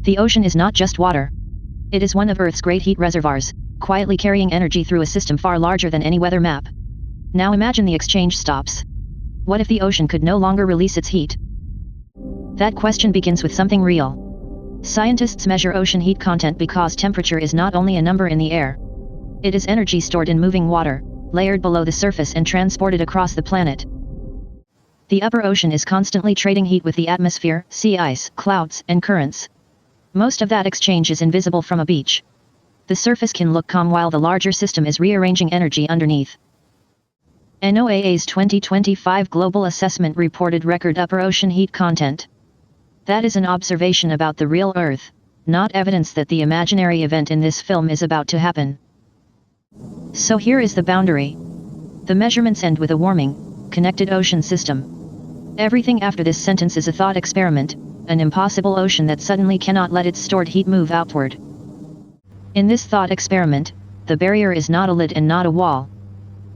The ocean is not just water. It is one of Earth's great heat reservoirs, quietly carrying energy through a system far larger than any weather map. Now imagine the exchange stops. What if the ocean could no longer release its heat? That question begins with something real. Scientists measure ocean heat content because temperature is not only a number in the air. It is energy stored in moving water, layered below the surface and transported across the planet. The upper ocean is constantly trading heat with the atmosphere, sea ice, clouds, and currents. Most of that exchange is invisible from a beach. The surface can look calm while the larger system is rearranging energy underneath. NOAA's 2025 Global Assessment reported record upper ocean heat content. That is an observation about the real Earth, not evidence that the imaginary event in this film is about to happen. So here is the boundary. The measurements end with a warming, connected ocean system. Everything after this sentence is a thought experiment, an impossible ocean that suddenly cannot let its stored heat move outward. In this thought experiment, the barrier is not a lid and not a wall.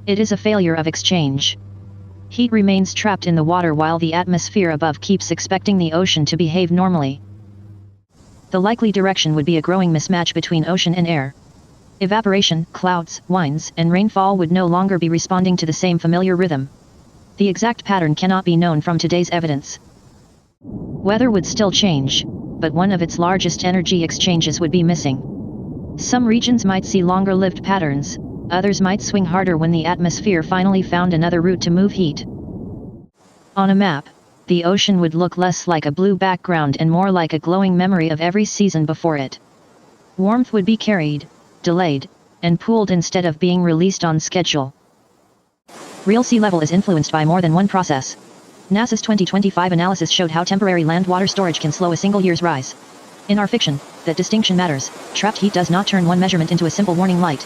It is a failure of exchange. Heat remains trapped in the water while the atmosphere above keeps expecting the ocean to behave normally. The likely direction would be a growing mismatch between ocean and air. Evaporation, clouds, winds, and rainfall would no longer be responding to the same familiar rhythm. The exact pattern cannot be known from today's evidence. Weather would still change, but one of its largest energy exchanges would be missing. Some regions might see longer-lived patterns, others might swing harder when the atmosphere finally found another route to move heat. On a map, the ocean would look less like a blue background and more like a glowing memory of every season before it. Warmth would be carried, delayed, and pooled instead of being released on schedule. Real sea level is influenced by more than one process. NASA's 2025 analysis showed how temporary land water storage can slow a single year's rise. In our fiction, that distinction matters. Trapped heat does not turn one measurement into a simple warning light.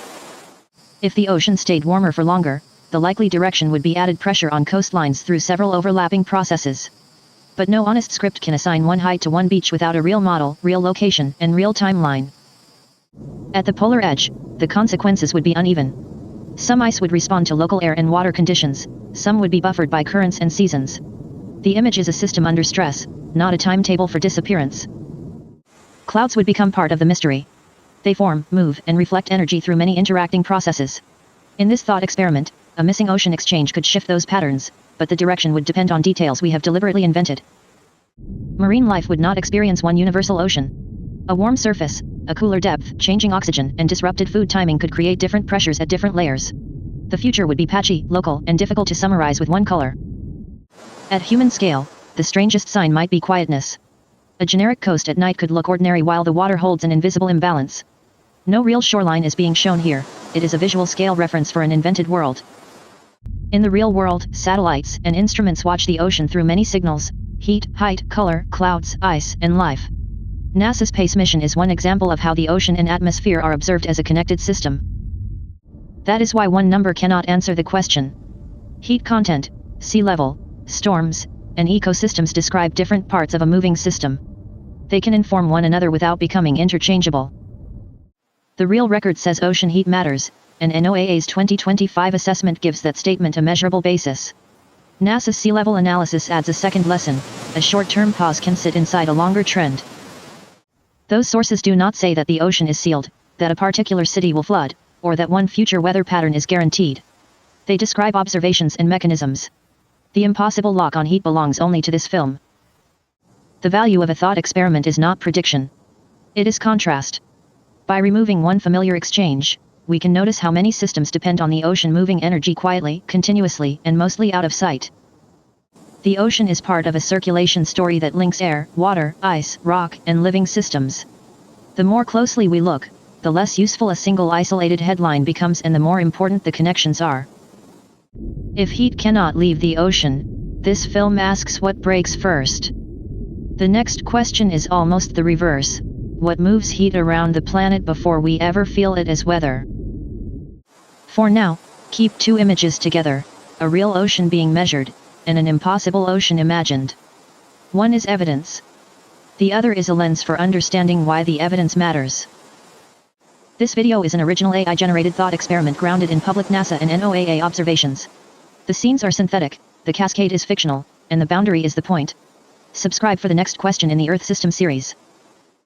If the ocean stayed warmer for longer, the likely direction would be added pressure on coastlines through several overlapping processes. But no honest script can assign one height to one beach without a real model, real location, and real timeline. At the polar edge, the consequences would be uneven. Some ice would respond to local air and water conditions, some would be buffered by currents and seasons. The image is a system under stress, not a timetable for disappearance. Clouds would become part of the mystery. They form, move, and reflect energy through many interacting processes. In this thought experiment, a missing ocean exchange could shift those patterns, but the direction would depend on details we have deliberately invented. Marine life would not experience one universal ocean. A warm surface, a cooler depth, changing oxygen, and disrupted food timing could create different pressures at different layers. The future would be patchy, local, and difficult to summarize with one color. At human scale, the strangest sign might be quietness. A generic coast at night could look ordinary while the water holds an invisible imbalance. No real shoreline is being shown here, it is a visual scale reference for an invented world. In the real world, satellites and instruments watch the ocean through many signals: heat, height, color, clouds, ice, and life. NASA's PACE mission is one example of how the ocean and atmosphere are observed as a connected system. That is why one number cannot answer the question. Heat content, sea level, storms, and ecosystems describe different parts of a moving system. They can inform one another without becoming interchangeable. The real record says ocean heat matters, and NOAA's 2025 assessment gives that statement a measurable basis. NASA's sea level analysis adds a second lesson: a short-term pause can sit inside a longer trend. Those sources do not say that the ocean is sealed, that a particular city will flood, or that one future weather pattern is guaranteed. They describe observations and mechanisms. The impossible lock on heat belongs only to this film. The value of a thought experiment is not prediction. It is contrast. By removing one familiar exchange, we can notice how many systems depend on the ocean moving energy quietly, continuously, and mostly out of sight. The ocean is part of a circulation story that links air, water, ice, rock, and living systems. The more closely we look, the less useful a single isolated headline becomes and the more important the connections are. If heat cannot leave the ocean, this film asks what breaks first. The next question is almost the reverse: what moves heat around the planet before we ever feel it as weather? For now, keep two images together: a real ocean being measured, and an impossible ocean imagined. One is evidence. The other is a lens for understanding why the evidence matters. This video is an original AI-generated thought experiment grounded in public NASA and NOAA observations. The scenes are synthetic, the cascade is fictional, and the boundary is the point. Subscribe for the next question in the Earth System series.